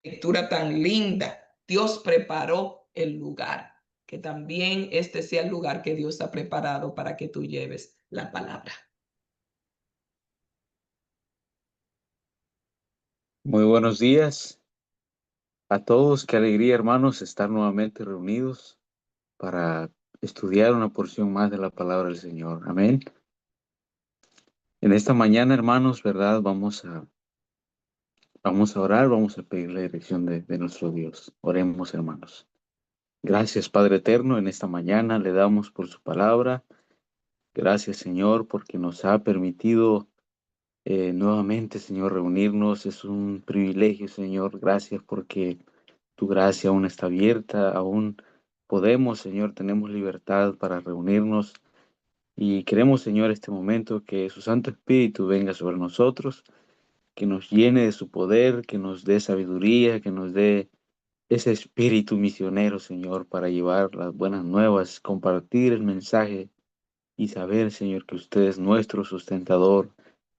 lectura tan linda. Dios preparó el lugar, que también este sea el lugar que Dios ha preparado para que tú lleves la palabra. Muy buenos días a todos. Qué alegría, hermanos, estar nuevamente reunidos para estudiar una porción más de la palabra del Señor. Amén. En esta mañana, hermanos, ¿verdad? Vamos a orar, vamos a pedir la dirección de nuestro Dios. Oremos, hermanos. Gracias, Padre eterno, en esta mañana le damos por su palabra. Gracias, Señor, porque nos ha permitido nuevamente, Señor, reunirnos. Es un privilegio, Señor. Gracias porque tu gracia aún está abierta, aún podemos, Señor, tenemos libertad para reunirnos y queremos, Señor, este momento que su Santo Espíritu venga sobre nosotros, que nos llene de su poder, que nos dé sabiduría, que nos dé ese espíritu misionero, Señor, para llevar las buenas nuevas, compartir el mensaje y saber, Señor, que usted es nuestro sustentador,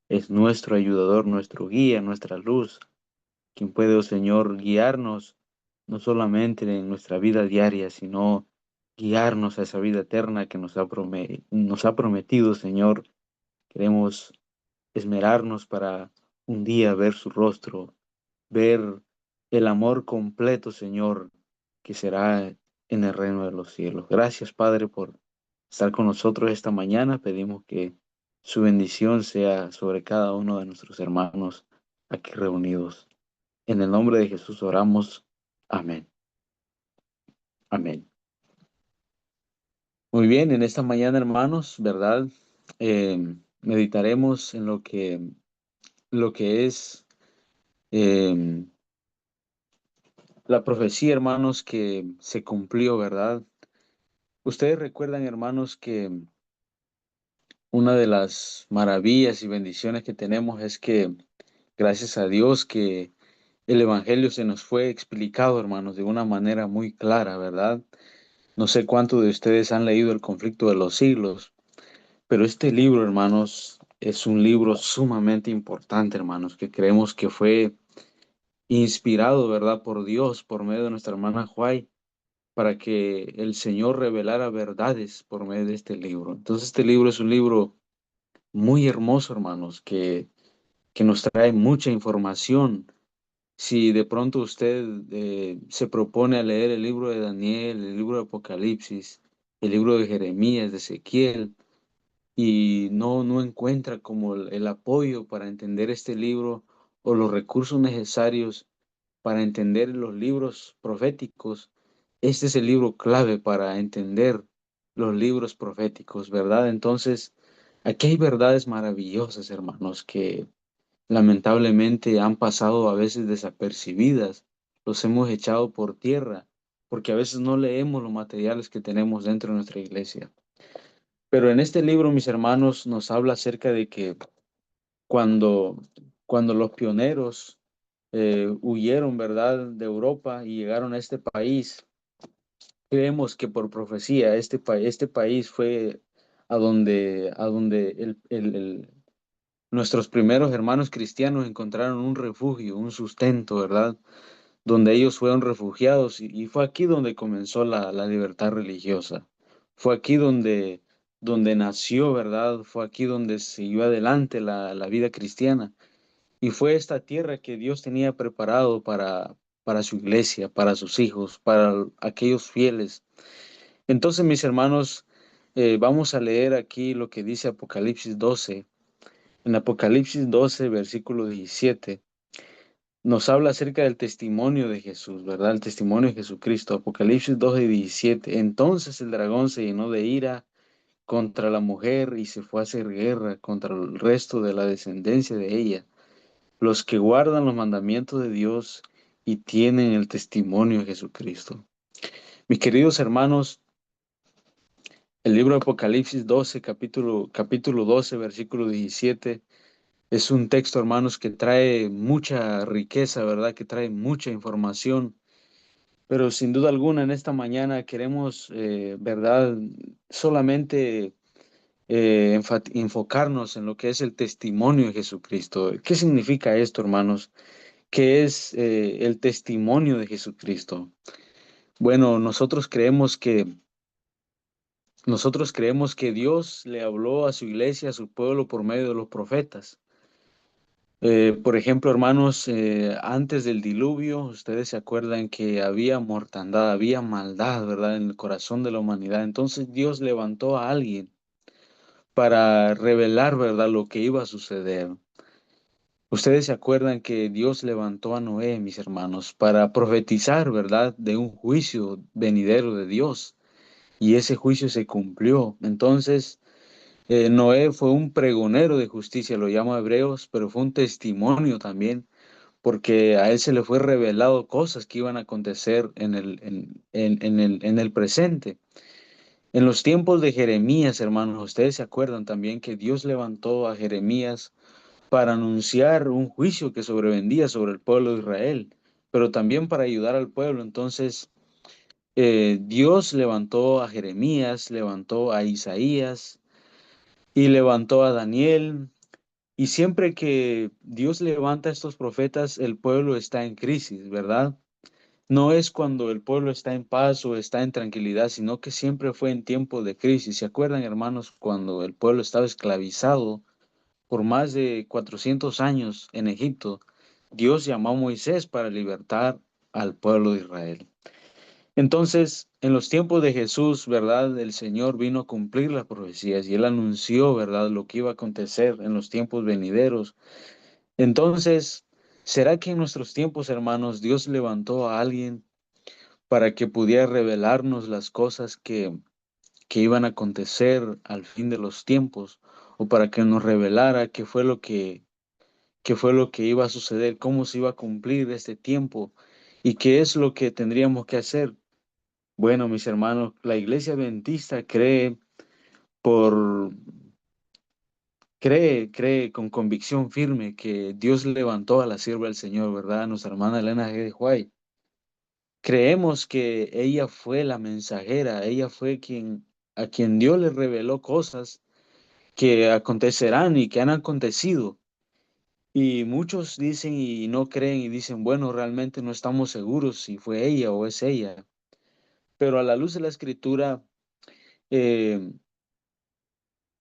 es nuestro ayudador, nuestro guía, nuestra luz, quien puede, oh Señor, guiarnos no solamente en nuestra vida diaria, sino guiarnos a esa vida eterna que nos ha prometido, Señor. Queremos esmerarnos para un día ver su rostro, ver el amor completo, Señor, que será en el reino de los cielos. Gracias, Padre, por estar con nosotros esta mañana. Pedimos que su bendición sea sobre cada uno de nuestros hermanos aquí reunidos. En el nombre de Jesús oramos. Amén. Amén. Muy bien, en esta mañana, hermanos, ¿verdad? Meditaremos en lo que es eh, la profecía, hermanos, que se cumplió, ¿verdad? Ustedes recuerdan, hermanos, que una de las maravillas y bendiciones que tenemos es que, gracias a Dios, que el Evangelio se nos fue explicado, hermanos, de una manera muy clara, ¿verdad? No sé cuántos de ustedes han leído El conflicto de los siglos, pero este libro, hermanos, es un libro sumamente importante, hermanos, que creemos que fue inspirado, ¿verdad?, por Dios, por medio de nuestra hermana Huay, para que el Señor revelara verdades por medio de este libro. Entonces, este libro es un libro muy hermoso, hermanos, que nos trae mucha información. Si de pronto usted se propone a leer el libro de Daniel, el libro de Apocalipsis, el libro de Jeremías, de Ezequiel, y no encuentra como el apoyo para entender este libro o los recursos necesarios para entender los libros proféticos, este es el libro clave para entender los libros proféticos, ¿verdad? Entonces, aquí hay verdades maravillosas, hermanos, que lamentablemente han pasado a veces desapercibidas, los hemos echado por tierra, porque a veces no leemos los materiales que tenemos dentro de nuestra iglesia. Pero en este libro, mis hermanos, nos habla acerca de que cuando, cuando los pioneros huyeron, ¿verdad?, de Europa y llegaron a este país, creemos que por profecía este país fue a donde nuestros primeros hermanos cristianos encontraron un refugio, un sustento, ¿verdad?, donde ellos fueron refugiados y fue aquí donde comenzó la libertad religiosa. Fue aquí donde nació, ¿verdad? Fue aquí donde siguió adelante la vida cristiana. Y fue esta tierra que Dios tenía preparado para su iglesia, para sus hijos, para aquellos fieles. Entonces, mis hermanos, vamos a leer aquí lo que dice Apocalipsis 12. En Apocalipsis 12, versículo 17 nos habla acerca del testimonio de Jesús, ¿verdad? El testimonio de Jesucristo. Apocalipsis 12, 17. Entonces el dragón se llenó de ira contra la mujer y se fue a hacer guerra contra el resto de la descendencia de ella, los que guardan los mandamientos de Dios y tienen el testimonio de Jesucristo. Mis queridos hermanos, el libro de Apocalipsis 12, capítulo 12, versículo 17, es un texto, hermanos, que trae mucha riqueza, ¿verdad? Que trae mucha información. Pero sin duda alguna en esta mañana queremos, ¿verdad? Solamente enfocarnos en lo que es el testimonio de Jesucristo. ¿Qué significa esto, hermanos? ¿Qué es el testimonio de Jesucristo? Bueno, nosotros creemos que Dios le habló a su iglesia, a su pueblo, por medio de los profetas. Por ejemplo, hermanos, antes del diluvio, ustedes se acuerdan que había mortandad, había maldad, ¿verdad?, en el corazón de la humanidad. Entonces Dios levantó a alguien para revelar, ¿verdad?, lo que iba a suceder. Ustedes se acuerdan que Dios levantó a Noé, mis hermanos, para profetizar, ¿verdad?, de un juicio venidero de Dios. Y ese juicio se cumplió. Entonces, Noé fue un pregonero de justicia, lo llama Hebreos, pero fue un testimonio también, porque a él se le fue revelado cosas que iban a acontecer en el presente. En los tiempos de Jeremías, hermanos, ustedes se acuerdan también que Dios levantó a Jeremías para anunciar un juicio que sobrevendría sobre el pueblo de Israel, pero también para ayudar al pueblo. Entonces, Dios levantó a Jeremías, levantó a Isaías y levantó a Daniel. Y siempre que Dios levanta a estos profetas, el pueblo está en crisis, ¿verdad? No es cuando el pueblo está en paz o está en tranquilidad, sino que siempre fue en tiempo de crisis. ¿Se acuerdan, hermanos, cuando el pueblo estaba esclavizado por más de 400 años en Egipto? Dios llamó a Moisés para libertar al pueblo de Israel. Entonces, en los tiempos de Jesús, ¿verdad? El Señor vino a cumplir las profecías y Él anunció, ¿verdad?, lo que iba a acontecer en los tiempos venideros. Entonces, ¿será que en nuestros tiempos, hermanos, Dios levantó a alguien para que pudiera revelarnos las cosas que iban a acontecer al fin de los tiempos? ¿O para que nos revelara qué fue lo que iba a suceder, cómo se iba a cumplir este tiempo y qué es lo que tendríamos que hacer? Bueno, mis hermanos, la iglesia adventista por, cree con convicción firme que Dios levantó a la sierva del Señor, ¿verdad? Nuestra hermana Elena G. de White. Creemos que ella fue la mensajera, ella fue a quien Dios le reveló cosas que acontecerán y que han acontecido. Y muchos dicen y no creen y dicen, bueno, realmente no estamos seguros si fue ella o es ella. Pero a la luz de la escritura, eh,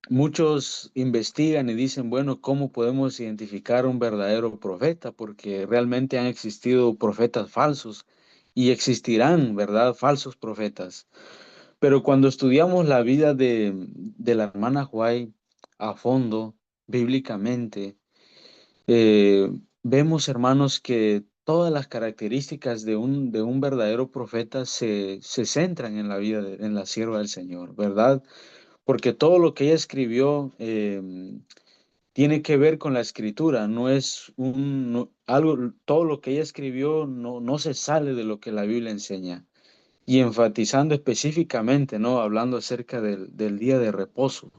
muchos investigan y dicen, bueno, ¿cómo podemos identificar un verdadero profeta? Porque realmente han existido profetas falsos y existirán, ¿verdad?, falsos profetas. Pero cuando estudiamos la vida de la hermana White a fondo, bíblicamente, vemos, hermanos, que todas las características de un verdadero profeta se centran en la vida, en la sierva del Señor, ¿verdad? Porque todo lo que ella escribió tiene que ver con la escritura, no es algo, todo lo que ella escribió no se sale de lo que la Biblia enseña. Y enfatizando específicamente, ¿no?, hablando acerca del día de reposo,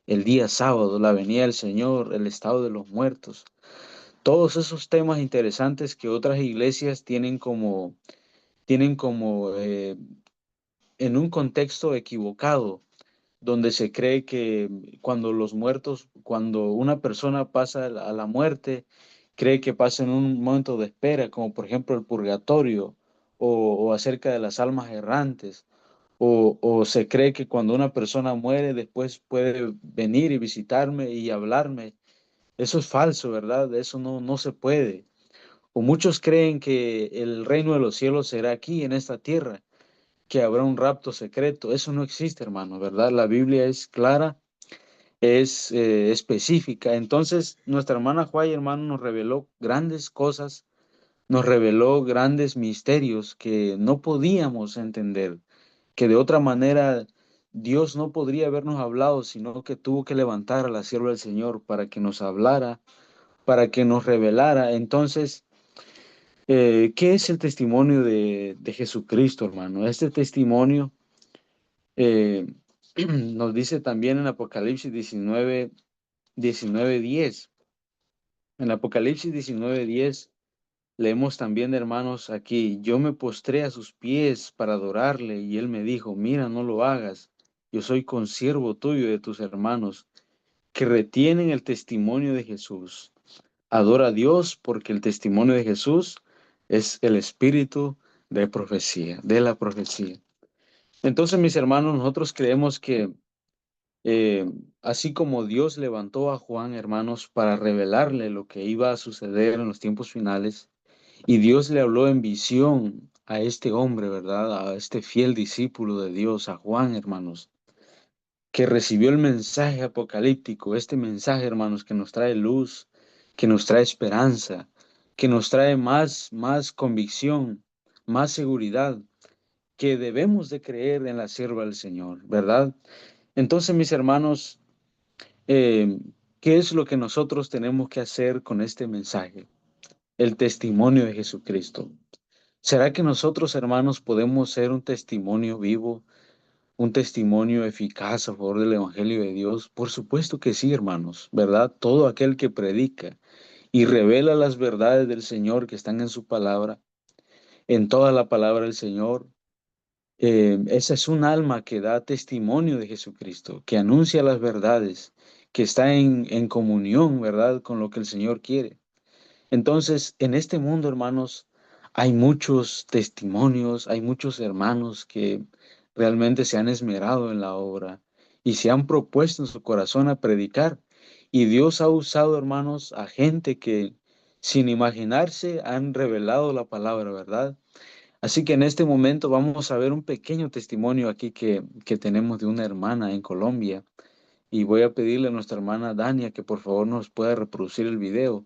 el día sábado, la venida del Señor, el estado de los muertos, todos esos temas interesantes que otras iglesias tienen como en un contexto equivocado, donde se cree que cuando una persona pasa a la muerte, cree que pasa en un momento de espera, como por ejemplo el purgatorio, o acerca de las almas errantes, o se cree que cuando una persona muere, después puede venir y visitarme y hablarme. Eso es falso, ¿verdad? Eso no se puede. O muchos creen que el reino de los cielos será aquí, en esta tierra, que habrá un rapto secreto. Eso no existe, hermano, ¿verdad? La Biblia es clara, es específica. Entonces, nuestra hermana Juay, hermano, nos reveló grandes cosas, nos reveló grandes misterios que no podíamos entender, que de otra manera Dios no podría habernos hablado, sino que tuvo que levantar a la sierva del Señor para que nos hablara, para que nos revelara. Entonces, ¿qué es el testimonio de Jesucristo, hermano? Este testimonio eh, nos dice también en Apocalipsis 19:10. En Apocalipsis 19:10 leemos también, hermanos, aquí, yo me postré a sus pies para adorarle y él me dijo, mira, no lo hagas, yo soy consiervo tuyo y de tus hermanos que retienen el testimonio de Jesús. adora a Dios, porque el testimonio de Jesús es el espíritu de profecía, de la profecía. Entonces, mis hermanos, nosotros creemos que así como Dios levantó a Juan, hermanos, para revelarle lo que iba a suceder en los tiempos finales, y Dios le habló en visión a este hombre, ¿verdad? A este fiel discípulo de Dios, a Juan, hermanos, que recibió el mensaje apocalíptico, este mensaje, hermanos, que nos trae luz, que nos trae esperanza, que nos trae más convicción, más seguridad, que debemos de creer en la sierva del Señor, ¿verdad? Entonces, mis hermanos, ¿qué es lo que nosotros tenemos que hacer con este mensaje? El testimonio de Jesucristo. ¿Será que nosotros, hermanos, podemos ser un testimonio vivo, un testimonio eficaz a favor del Evangelio de Dios? Por supuesto que sí, hermanos, ¿verdad? Todo aquel que predica y revela las verdades del Señor que están en su palabra, en toda la palabra del Señor, esa es un alma que da testimonio de Jesucristo, que anuncia las verdades, que está en comunión, ¿verdad?, con lo que el Señor quiere. Entonces, en este mundo, hermanos, hay muchos testimonios, hay muchos hermanos que realmente se han esmerado en la obra y se han propuesto en su corazón a predicar. Y Dios ha usado, hermanos, a gente que sin imaginarse han revelado la palabra, ¿verdad? Así que en este momento vamos a ver un pequeño testimonio aquí que tenemos de una hermana en Colombia. Y voy a pedirle a nuestra hermana Dania que por favor nos pueda reproducir el video.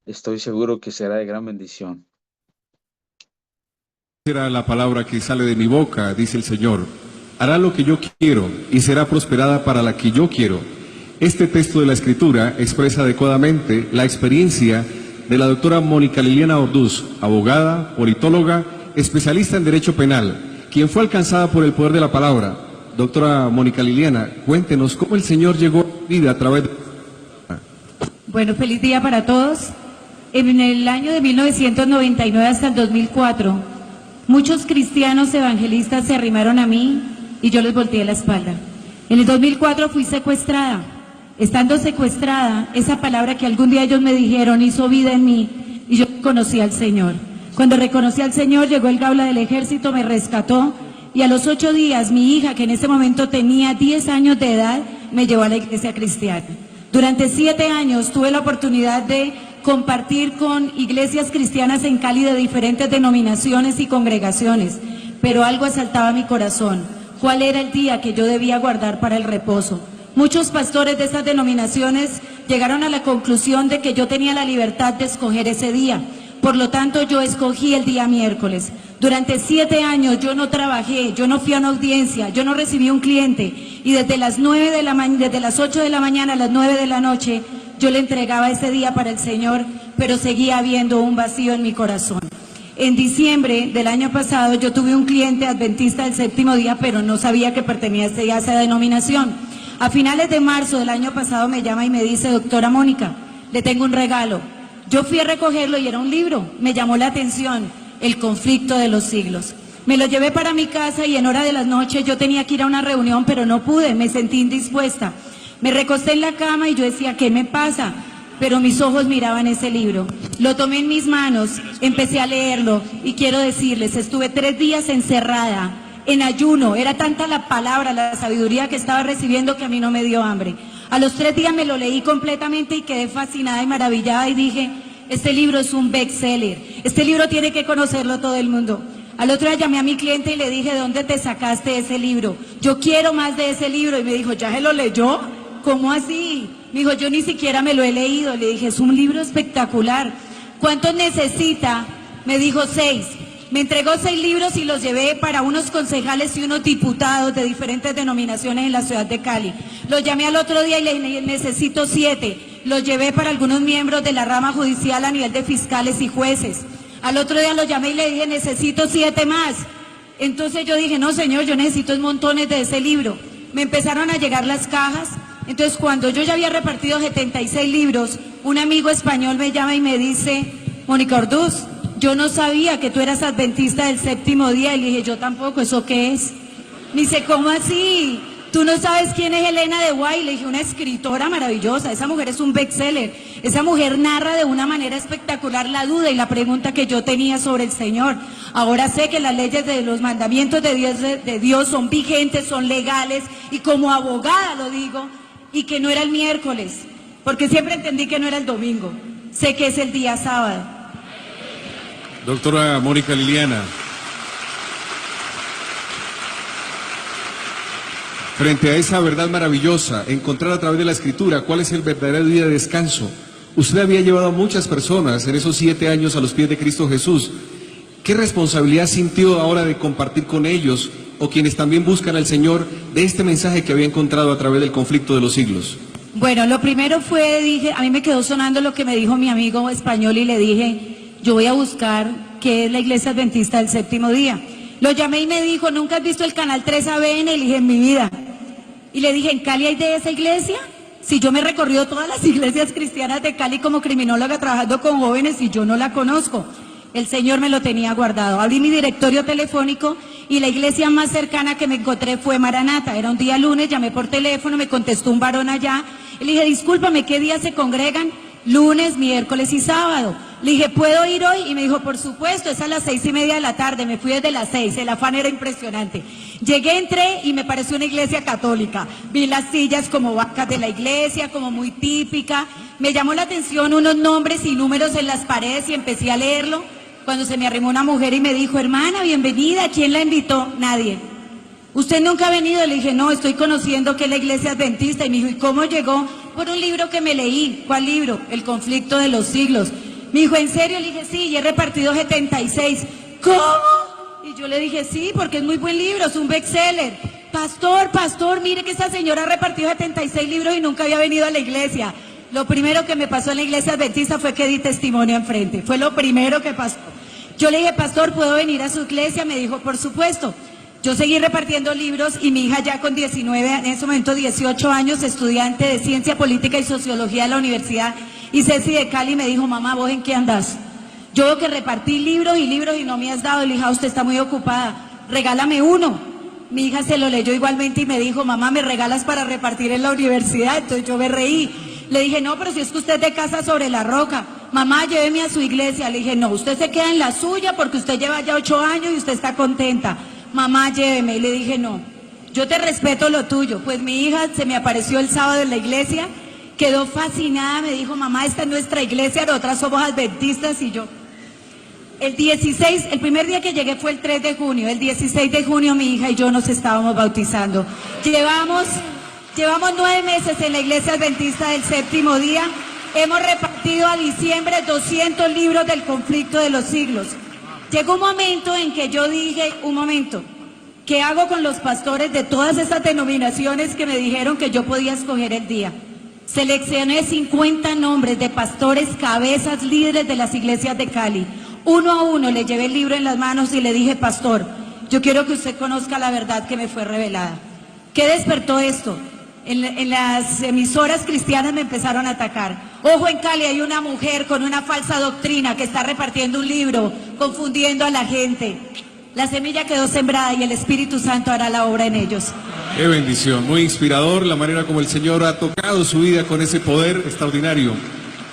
Estoy seguro que será de gran bendición. Será la palabra que sale de mi boca, dice el Señor. Hará lo que yo quiero y será prosperada para la que yo quiero. Este texto de la Escritura expresa adecuadamente la experiencia de la doctora Mónica Liliana Orduz, abogada, politóloga, especialista en Derecho Penal, quien fue alcanzada por el poder de la palabra. Doctora Mónica Liliana, cuéntenos cómo el Señor llegó a su vida a través de... Bueno, feliz día para todos. En el año de 1999 hasta el 2004, muchos cristianos evangelistas se arrimaron a mí y yo les volteé la espalda. En el 2004 fui secuestrada. Estando secuestrada, esa palabra que algún día ellos me dijeron hizo vida en mí y yo conocí al Señor. Cuando reconocí al Señor, llegó el Gaula del Ejército, me rescató y a los 8 días mi hija, que en ese momento tenía 10 años de edad, me llevó a la iglesia cristiana. Durante 7 años tuve la oportunidad de compartir con iglesias cristianas en Cali de diferentes denominaciones y congregaciones, pero algo asaltaba mi corazón. ¿Cuál era el día que yo debía guardar para el reposo? Muchos pastores de esas denominaciones llegaron a la conclusión de que yo tenía la libertad de escoger ese día. Por lo tanto, yo escogí el día miércoles. Durante 7 años yo no trabajé, yo no fui a una audiencia, yo no recibí un cliente y desde las 8 de la mañana a las 9 de la noche yo le entregaba ese día para el Señor, pero seguía habiendo un vacío en mi corazón. En diciembre del año pasado yo tuve un cliente adventista del séptimo día, pero no sabía que pertenecía a esa denominación. A finales de marzo del año pasado me llama y me dice: doctora Mónica, le tengo un regalo. Yo fui a recogerlo y era un libro, me llamó la atención, El conflicto de los siglos. Me lo llevé para mi casa y en hora de las noches yo tenía que ir a una reunión, pero no pude, me sentí indispuesta. Me recosté en la cama y yo decía, ¿qué me pasa? Pero mis ojos miraban ese libro. Lo tomé en mis manos, empecé a leerlo y quiero decirles, estuve 3 días encerrada, en ayuno. Era tanta la palabra, la sabiduría que estaba recibiendo que a mí no me dio hambre. A los 3 días me lo leí completamente y quedé fascinada y maravillada y dije, este libro es un bestseller, este libro tiene que conocerlo todo el mundo. Al otro día llamé a mi cliente y le dije, ¿de dónde te sacaste ese libro? Yo quiero más de ese libro. Y me dijo, ¿ya se lo leyó? ¿Cómo así? Me dijo, yo ni siquiera me lo he leído. Le dije, es un libro espectacular. ¿Cuántos necesita? Me dijo 6. Me entregó 6 libros y los llevé para unos concejales y unos diputados de diferentes denominaciones en la ciudad de Cali. Los llamé al otro día y le dije, necesito 7. Los llevé para algunos miembros de la rama judicial a nivel de fiscales y jueces. Al otro día lo llamé y le dije, necesito 7 más. Entonces yo dije, no señor, yo necesito montones de ese libro. Me empezaron a llegar las cajas. Entonces cuando yo ya había repartido 76 libros, un amigo español me llama y me dice, Mónica Orduz, yo no sabía que tú eras adventista del séptimo día. Y le dije, yo tampoco, ¿eso qué es? Me dice, ¿cómo así? tú no sabes quién es Elena de White. Le dije, una escritora maravillosa, esa mujer es un bestseller, esa mujer narra de una manera espectacular la duda y la pregunta que yo tenía sobre el Señor. Ahora sé que las leyes de los mandamientos de Dios son vigentes, son legales, y como abogada lo digo, y que no era el miércoles, porque siempre entendí que no era el domingo, sé que es el día sábado. Doctora Mónica Liliana, frente a esa verdad maravillosa, encontrar a través de la Escritura cuál es el verdadero día de descanso. Usted había llevado a muchas personas en esos 7 años a los pies de Cristo Jesús. ¿Qué responsabilidad sintió ahora de compartir con ellos, o quienes también buscan al Señor, de este mensaje que había encontrado a través del conflicto de los siglos? Bueno, lo primero fue, dije, a mí me quedó sonando lo que me dijo mi amigo español y le dije, yo voy a buscar qué es la Iglesia Adventista del Séptimo Día. Lo llamé y me dijo, ¿nunca has visto el canal 3 ABN? Le dije, en mi vida. Y le dije, ¿en Cali hay de esa iglesia? Si yo me he recorrido todas las iglesias cristianas de Cali como criminóloga trabajando con jóvenes y yo no la conozco. El Señor me lo tenía guardado. Abrí mi directorio telefónico y la iglesia más cercana que me encontré fue Maranata. Era un día lunes, llamé por teléfono, me contestó un varón allá. Y le dije, discúlpame, ¿qué días se congregan? Lunes, miércoles y sábado. Le dije, ¿puedo ir hoy? Y me dijo, por supuesto, es a las 6:30 de la tarde. Me fui desde las 6, el afán era impresionante. Llegué, entré y me pareció una iglesia católica. Vi las sillas como vacas de la iglesia, como muy típica. Me llamó la atención unos nombres y números en las paredes y empecé a leerlo. Cuando se me arrimó una mujer y me dijo, hermana, bienvenida, ¿quién la invitó? Nadie. ¿Usted nunca ha venido? Le dije, no, estoy conociendo que es la Iglesia Adventista. Y me dijo, ¿y cómo llegó? Por un libro que me leí. ¿Cuál libro? El conflicto de los siglos. Me dijo, ¿en serio? Le dije, sí, y he repartido 76. ¿Cómo? Y yo le dije, sí, porque es muy buen libro, es un bestseller. Pastor, mire que esta señora ha repartido 76 libros y nunca había venido a la iglesia. Lo primero que me pasó en la Iglesia Adventista fue que di testimonio enfrente. Fue lo primero que pasó. Yo le dije, pastor, ¿puedo venir a su iglesia? Me dijo, por supuesto. Yo seguí repartiendo libros y mi hija ya con 19, en ese momento 18 años, estudiante de Ciencia Política y Sociología de la Universidad y Ceci de Cali, me dijo, mamá, ¿vos en qué andás? Yo veo que repartí libros y no me has dado. Le dije, usted está muy ocupada, regálame uno. Mi hija se lo leyó igualmente y me dijo, mamá, ¿me regalas para repartir en la universidad? Entonces yo me reí. Le dije, no, pero si es que usted es de Casa sobre la Roca. Mamá, lléveme a su iglesia. Le dije, no, usted se queda en la suya porque usted lleva ya 8 años y usted está contenta. Mamá, lléveme. Y le dije, no, yo te respeto lo tuyo. Pues mi hija se me apareció el sábado en la iglesia, quedó fascinada, me dijo, mamá, esta es nuestra iglesia, nosotras somos adventistas. Y yo, el primer día que llegué fue el 3 de junio, el 16 de junio mi hija y yo nos estábamos bautizando. Llevamos 9 meses en la Iglesia Adventista del Séptimo Día, hemos repartido a diciembre 200 libros del conflicto de los siglos. Llegó un momento en que yo dije, un momento, ¿qué hago con los pastores de todas esas denominaciones que me dijeron que yo podía escoger el día? Seleccioné 50 nombres de pastores, cabezas, líderes de las iglesias de Cali. Uno a uno le llevé el libro en las manos y le dije, pastor, yo quiero que usted conozca la verdad que me fue revelada. ¿Qué despertó esto? En las emisoras cristianas me empezaron a atacar. Ojo, en Cali hay una mujer con una falsa doctrina que está repartiendo un libro, confundiendo a la gente. La semilla quedó sembrada y el Espíritu Santo hará la obra en ellos. Qué bendición, muy inspirador la manera como el Señor ha tocado su vida con ese poder extraordinario.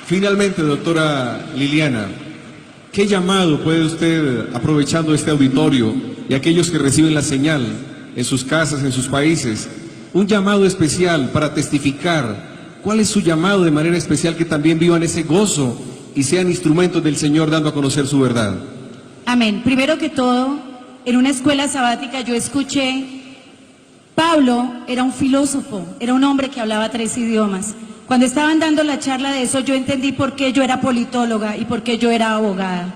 Finalmente, doctora Liliana, ¿qué llamado puede usted, aprovechando este auditorio y aquellos que reciben la señal en sus casas, en sus países, un llamado especial para testificar? ¿Cuál es su llamado de manera especial, que también vivan ese gozo y sean instrumentos del Señor dando a conocer su verdad? Amén. Primero que todo, en una escuela sabática yo escuché, Pablo era un filósofo, era un hombre que hablaba 3 idiomas. Cuando estaban dando la charla de eso, yo entendí por qué yo era politóloga y por qué yo era abogada.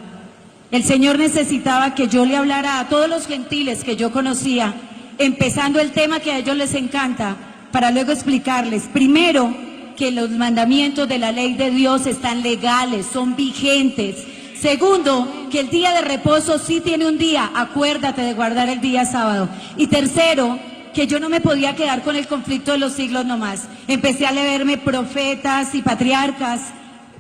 El Señor necesitaba que yo le hablara a todos los gentiles que yo conocía, empezando el tema que a ellos les encanta, para luego explicarles, primero, que los mandamientos de la ley de Dios están legales, son vigentes. Segundo, que el día de reposo sí tiene un día, acuérdate de guardar el día sábado. Y tercero, que yo no me podía quedar con el conflicto de los siglos nomás. Empecé a leerme profetas y patriarcas,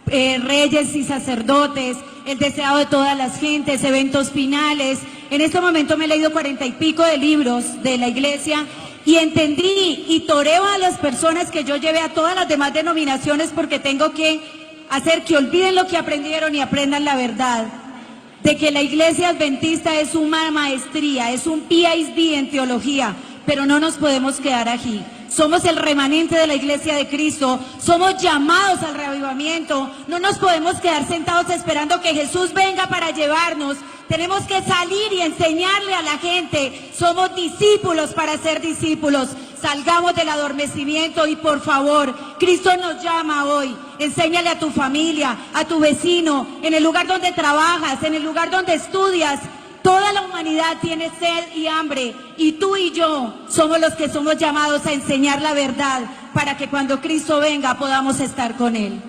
reyes y sacerdotes, el deseado de todas las gentes, eventos finales. En este momento me he leído 40 y pico de libros de la iglesia y entendí y toreo a las personas que yo llevé a todas las demás denominaciones, porque tengo que hacer que olviden lo que aprendieron y aprendan la verdad de que la iglesia adventista es una maestría, es un PhD en teología, pero no nos podemos quedar aquí. Somos el remanente de la iglesia de Cristo, somos llamados al reavivamiento, no nos podemos quedar sentados esperando que Jesús venga para llevarnos. Tenemos que salir y enseñarle a la gente. Somos discípulos para ser discípulos. Salgamos del adormecimiento y por favor, Cristo nos llama hoy. Enséñale a tu familia, a tu vecino, en el lugar donde trabajas, en el lugar donde estudias. Toda la humanidad tiene sed y hambre, y tú y yo somos los que somos llamados a enseñar la verdad para que cuando Cristo venga podamos estar con Él.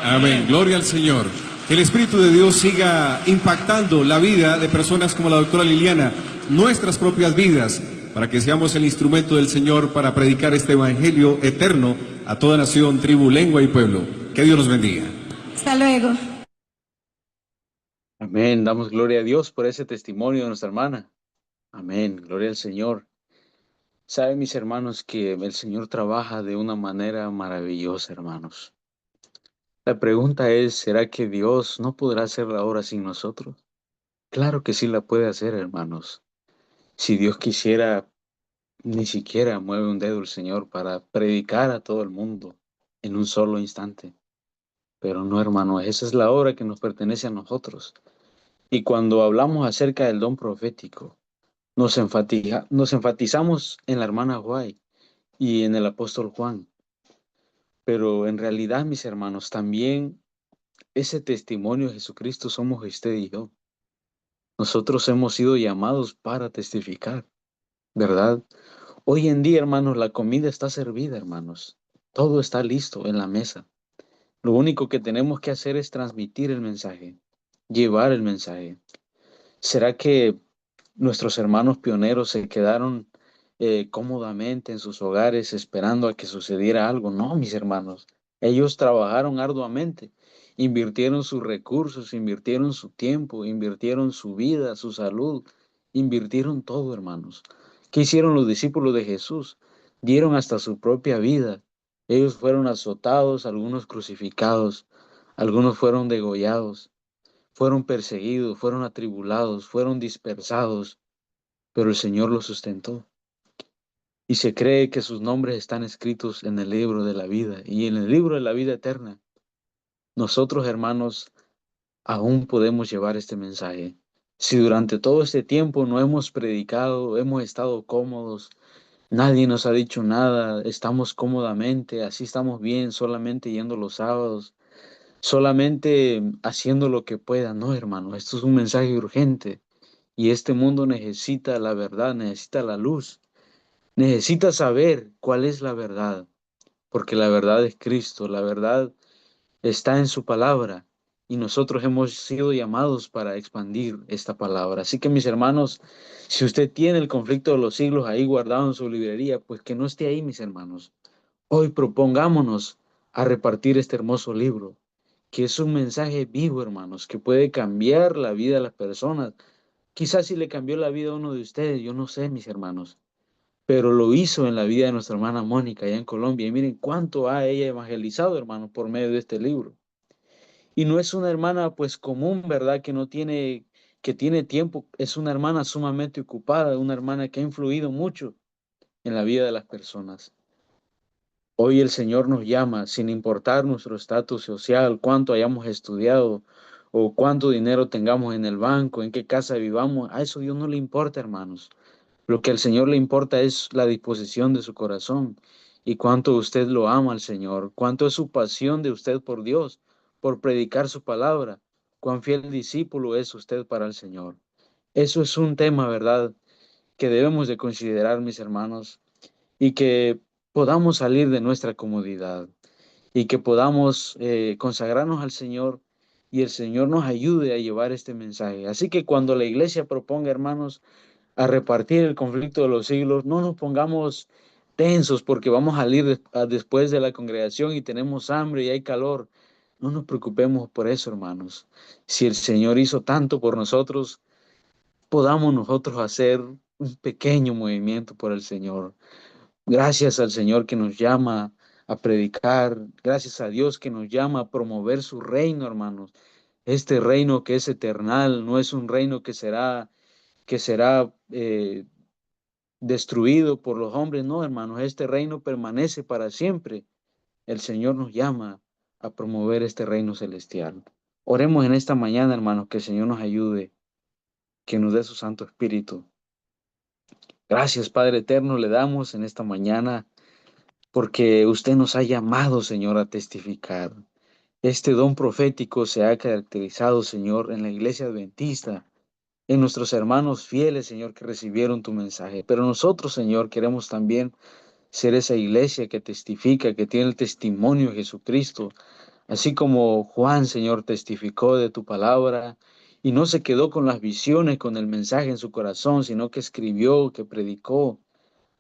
Amén. Gloria al Señor. Que el Espíritu de Dios siga impactando la vida de personas como la doctora Liliana, nuestras propias vidas, para que seamos el instrumento del Señor para predicar este evangelio eterno a toda nación, tribu, lengua y pueblo. Que Dios los bendiga. Hasta luego. Amén. Damos gloria a Dios por ese testimonio de nuestra hermana. Amén. Gloria al Señor. Saben, mis hermanos, que el Señor trabaja de una manera maravillosa, hermanos. La pregunta es, ¿será que Dios no podrá hacer la obra sin nosotros? Claro que sí la puede hacer, hermanos. Si Dios quisiera, ni siquiera mueve un dedo el Señor para predicar a todo el mundo en un solo instante. Pero no, hermanos, esa es la obra que nos pertenece a nosotros. Y cuando hablamos acerca del don profético, nos enfatizamos en la hermana Guay y en el apóstol Juan. Pero en realidad, mis hermanos, también ese testimonio de Jesucristo somos usted y yo. Nosotros hemos sido llamados para testificar, ¿verdad? Hoy en día, hermanos, la comida está servida, hermanos. Todo está listo en la mesa. Lo único que tenemos que hacer es transmitir el mensaje, llevar el mensaje. ¿Será que nuestros hermanos pioneros se quedaron cómodamente en sus hogares esperando a que sucediera algo? No, mis hermanos. Ellos trabajaron arduamente, invirtieron sus recursos, invirtieron su tiempo, invirtieron su vida, su salud, invirtieron todo, hermanos. ¿Qué hicieron los discípulos de Jesús? Dieron hasta su propia vida. Ellos fueron azotados, algunos crucificados, algunos fueron degollados, fueron perseguidos, fueron atribulados, fueron dispersados, pero el Señor los sustentó. Y se cree que sus nombres están escritos en el libro de la vida y en el libro de la vida eterna. Nosotros, hermanos, aún podemos llevar este mensaje. Si durante todo este tiempo no hemos predicado, hemos estado cómodos, nadie nos ha dicho nada, estamos cómodamente, así estamos bien, solamente yendo los sábados, solamente haciendo lo que pueda. No, hermano, esto es un mensaje urgente y este mundo necesita la verdad, necesita la luz, necesita saber cuál es la verdad, porque la verdad es Cristo, la verdad está en su palabra y nosotros hemos sido llamados para expandir esta palabra. Así que, mis hermanos, si usted tiene el conflicto de los siglos ahí guardado en su librería, pues que no esté ahí, mis hermanos. Hoy propongámonos a repartir este hermoso libro, que es un mensaje vivo, hermanos, que puede cambiar la vida de las personas. Quizás si le cambió la vida a uno de ustedes, yo no sé, mis hermanos, pero lo hizo en la vida de nuestra hermana Mónica allá en Colombia. Y miren cuánto ha ella evangelizado, hermanos, por medio de este libro. Y no es una hermana pues común, ¿verdad? Que tiene tiempo, es una hermana sumamente ocupada, una hermana que ha influido mucho en la vida de las personas. Hoy el Señor nos llama, sin importar nuestro estatus social, cuánto hayamos estudiado o cuánto dinero tengamos en el banco, en qué casa vivamos. A eso Dios no le importa, hermanos. Lo que al Señor le importa es la disposición de su corazón y cuánto usted lo ama al Señor, cuánto es su pasión de usted por Dios, por predicar su palabra, cuán fiel discípulo es usted para el Señor. Eso es un tema, ¿verdad?, que debemos de considerar, mis hermanos, y que podamos salir de nuestra comodidad y que podamos consagrarnos al Señor y el Señor nos ayude a llevar este mensaje. Así que cuando la iglesia proponga, hermanos, a repartir el conflicto de los siglos, no nos pongamos tensos porque vamos a salir después de la congregación y tenemos hambre y hay calor. No nos preocupemos por eso, hermanos. Si el Señor hizo tanto por nosotros, podamos nosotros hacer un pequeño movimiento por el Señor. Gracias al Señor que nos llama a predicar. Gracias a Dios que nos llama a promover su reino, hermanos. Este reino que es eternal, no es un reino que será destruido por los hombres. No, hermanos, este reino permanece para siempre. El Señor nos llama a promover este reino celestial. Oremos en esta mañana, hermanos, que el Señor nos ayude, que nos dé su Santo Espíritu. Gracias, Padre eterno, le damos en esta mañana porque usted nos ha llamado, Señor, a testificar. Este don profético se ha caracterizado, Señor, en la iglesia adventista, en nuestros hermanos fieles, Señor, que recibieron tu mensaje. Pero nosotros, Señor, queremos también ser esa iglesia que testifica, que tiene el testimonio de Jesucristo. Así como Juan, Señor, testificó de tu palabra y no se quedó con las visiones, con el mensaje en su corazón, sino que escribió, que predicó.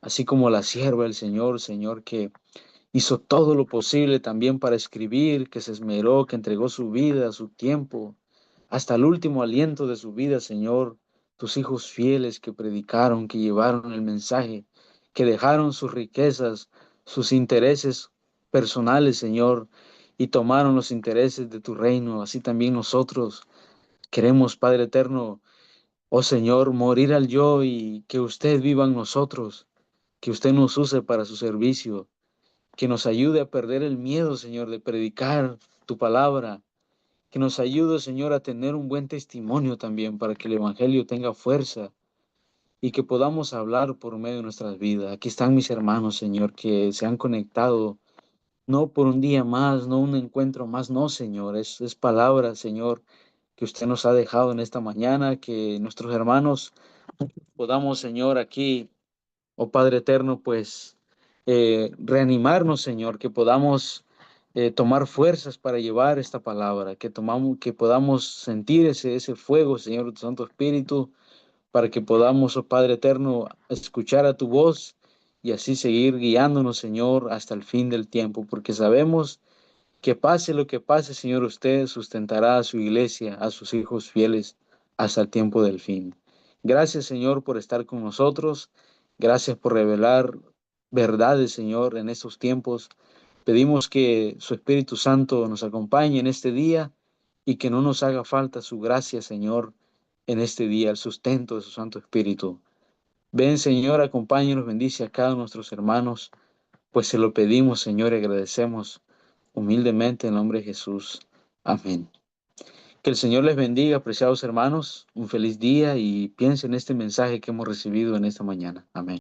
Así como la sierva del Señor, Señor, que hizo todo lo posible también para escribir, que se esmeró, que entregó su vida, su tiempo, hasta el último aliento de su vida, Señor. Tus hijos fieles que predicaron, que llevaron el mensaje, que dejaron sus riquezas, sus intereses personales, Señor, y tomaron los intereses de tu reino. Así también nosotros queremos, Padre eterno, oh Señor, morir al yo y que usted viva en nosotros, que usted nos use para su servicio, que nos ayude a perder el miedo, Señor, de predicar tu palabra, que nos ayude, Señor, a tener un buen testimonio también para que el Evangelio tenga fuerza y que podamos hablar por medio de nuestras vidas. Aquí están mis hermanos, Señor, que se han conectado, no por un día más, no un encuentro más, no, Señor, es palabra, Señor, que usted nos ha dejado en esta mañana, que nuestros hermanos podamos, Señor, aquí, oh Padre eterno, pues reanimarnos, Señor, que podamos tomar fuerzas para llevar esta palabra, que podamos sentir ese fuego, Señor, de tu Santo Espíritu, para que podamos, oh Padre eterno, escuchar a tu voz y así seguir guiándonos, Señor, hasta el fin del tiempo, porque sabemos que pase lo que pase, Señor, usted sustentará a su iglesia, a sus hijos fieles, hasta el tiempo del fin. Gracias, Señor, por estar con nosotros. Gracias por revelar verdades, Señor, en estos tiempos. Pedimos que su Espíritu Santo nos acompañe en este día y que no nos haga falta su gracia, Señor, en este día, el sustento de su Santo Espíritu. Ven, Señor, acompáñenos, bendice a cada uno de nuestros hermanos, pues se lo pedimos, Señor, y agradecemos humildemente en el nombre de Jesús. Amén. Que el Señor les bendiga, apreciados hermanos. Un feliz día y piensen en este mensaje que hemos recibido en esta mañana. Amén.